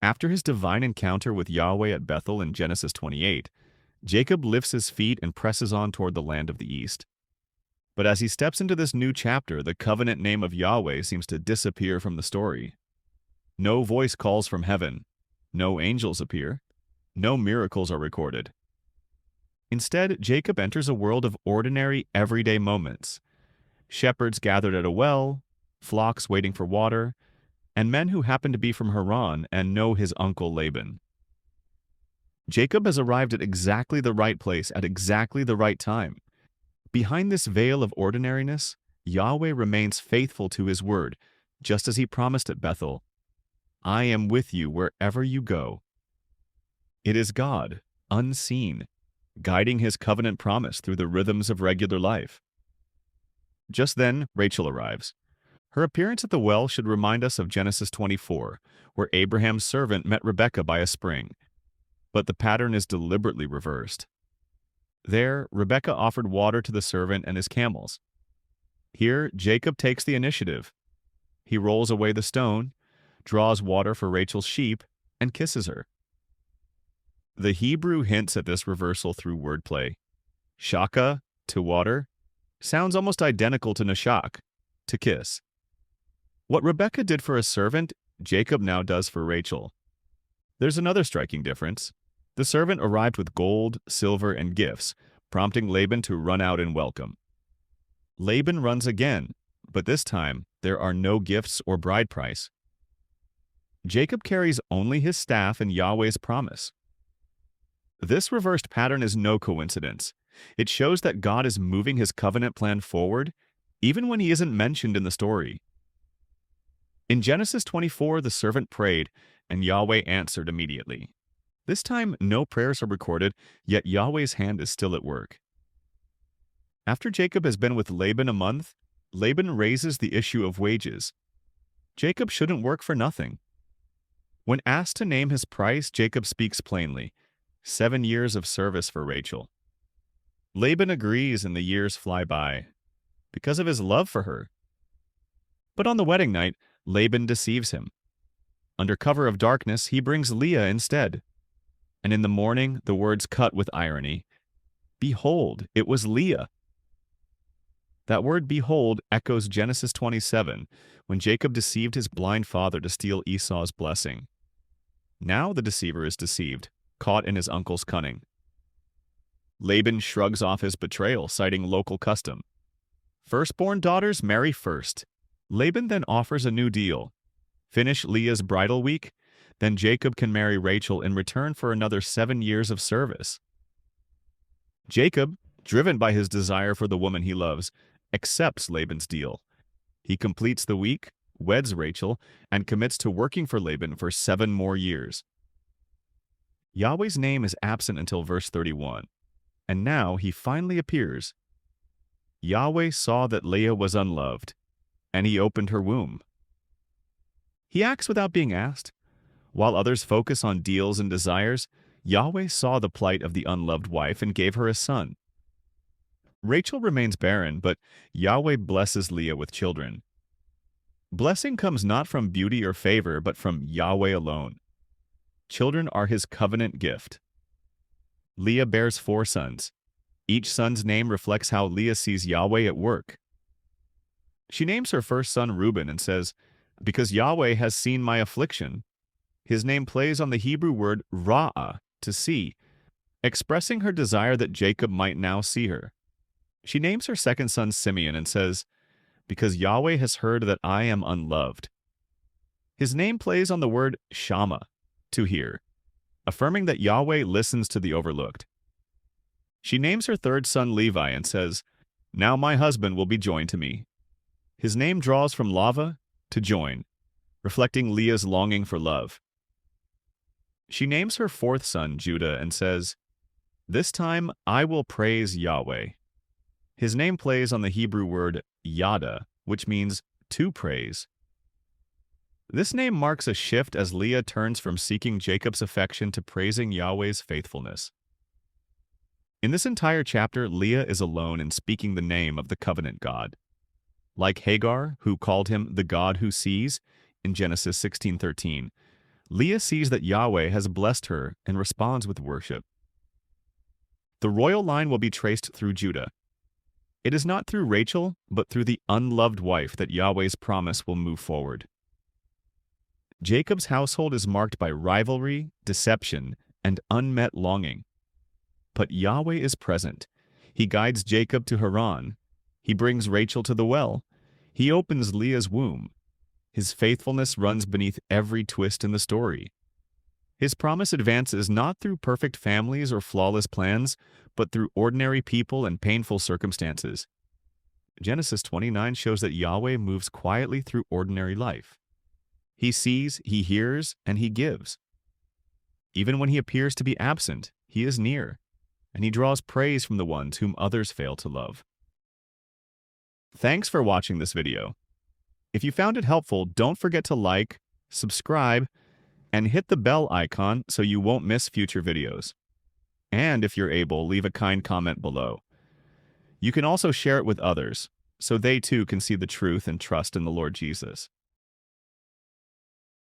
After his divine encounter with Yahweh at Bethel in Genesis 28, Jacob lifts his feet and presses on toward the land of the east. But as he steps into this new chapter, the covenant name of Yahweh seems to disappear from the story. No voice calls from heaven. No angels appear. No miracles are recorded. Instead, Jacob enters a world of ordinary, everyday moments. Shepherds gathered at a well, flocks waiting for water, and men who happen to be from Haran and know his uncle Laban. Jacob has arrived at exactly the right place at exactly the right time. Behind this veil of ordinariness, Yahweh remains faithful to his word, just as he promised at Bethel. I am with you wherever you go. It is God, unseen, guiding his covenant promise through the rhythms of regular life. Just then, Rachel arrives. Her appearance at the well should remind us of Genesis 24, where Abraham's servant met Rebekah by a spring. But the pattern is deliberately reversed. There, Rebekah offered water to the servant and his camels. Here, Jacob takes the initiative. He rolls away the stone, draws water for Rachel's sheep, and kisses her. The Hebrew hints at this reversal through wordplay. Shaka, to water, sounds almost identical to nashak, to kiss. What Rebekah did for a servant, Jacob now does for Rachel. There's another striking difference. The servant arrived with gold, silver, and gifts, prompting Laban to run out in welcome. Laban runs again, but this time there are no gifts or bride price. Jacob carries only his staff and Yahweh's promise. This reversed pattern is no coincidence. It shows that God is moving his covenant plan forward, even when he isn't mentioned in the story. In Genesis 24, the servant prayed, and Yahweh answered immediately. This time, no prayers are recorded, yet Yahweh's hand is still at work. After Jacob has been with Laban a month, Laban raises the issue of wages. Jacob shouldn't work for nothing. When asked to name his price, Jacob speaks plainly, 7 years of service for Rachel. Laban agrees and the years fly by, because of his love for her. But on the wedding night, Laban deceives him. Under cover of darkness, he brings Leah instead. And in the morning, the words cut with irony. Behold, it was Leah. That word behold echoes Genesis 27, when Jacob deceived his blind father to steal Esau's blessing. Now the deceiver is deceived, caught in his uncle's cunning. Laban shrugs off his betrayal, citing local custom. Firstborn daughters marry first. Laban then offers a new deal. Finish Leah's bridal week, then Jacob can marry Rachel in return for another 7 years of service. Jacob, driven by his desire for the woman he loves, accepts Laban's deal. He completes the week, weds Rachel, and commits to working for Laban for 7 more years. Yahweh's name is absent until verse 31, and now he finally appears. Yahweh saw that Leah was unloved, and he opened her womb. He acts without being asked. While others focus on deals and desires, Yahweh saw the plight of the unloved wife and gave her a son. Rachel remains barren, but Yahweh blesses Leah with children. Blessing comes not from beauty or favor, but from Yahweh alone. Children are his covenant gift. Leah bears 4 sons. Each son's name reflects how Leah sees Yahweh at work. She names her first son Reuben and says, "Because Yahweh has seen my affliction." His name plays on the Hebrew word ra'ah, to see, expressing her desire that Jacob might now see her. She names her second son Simeon and says, "Because Yahweh has heard that I am unloved." His name plays on the word shama, to hear, affirming that Yahweh listens to the overlooked. She names her third son Levi and says, "Now my husband will be joined to me." His name draws from lava to join, reflecting Leah's longing for love. She names her fourth son Judah and says, "This time I will praise Yahweh." His name plays on the Hebrew word yada, which means to praise. This name marks a shift as Leah turns from seeking Jacob's affection to praising Yahweh's faithfulness. In this entire chapter, Leah is alone in speaking the name of the covenant God. Like Hagar, who called him the God who sees in Genesis 16:13, Leah sees that Yahweh has blessed her and responds with worship. The royal line will be traced through Judah. It is not through Rachel, but through the unloved wife that Yahweh's promise will move forward. Jacob's household is marked by rivalry, deception, and unmet longing. But Yahweh is present. He guides Jacob to Haran. He brings Rachel to the well. He opens Leah's womb. His faithfulness runs beneath every twist in the story. His promise advances not through perfect families or flawless plans, but through ordinary people and painful circumstances. Genesis 29 shows that Yahweh moves quietly through ordinary life. He sees, he hears, and he gives. Even when he appears to be absent, he is near, and he draws praise from the ones whom others fail to love. Thanks for watching this video. If you found it helpful, don't forget to like, subscribe, and hit the bell icon so you won't miss future videos. And if you're able, leave a kind comment below. You can also share it with others, so they too can see the truth and trust in the Lord Jesus.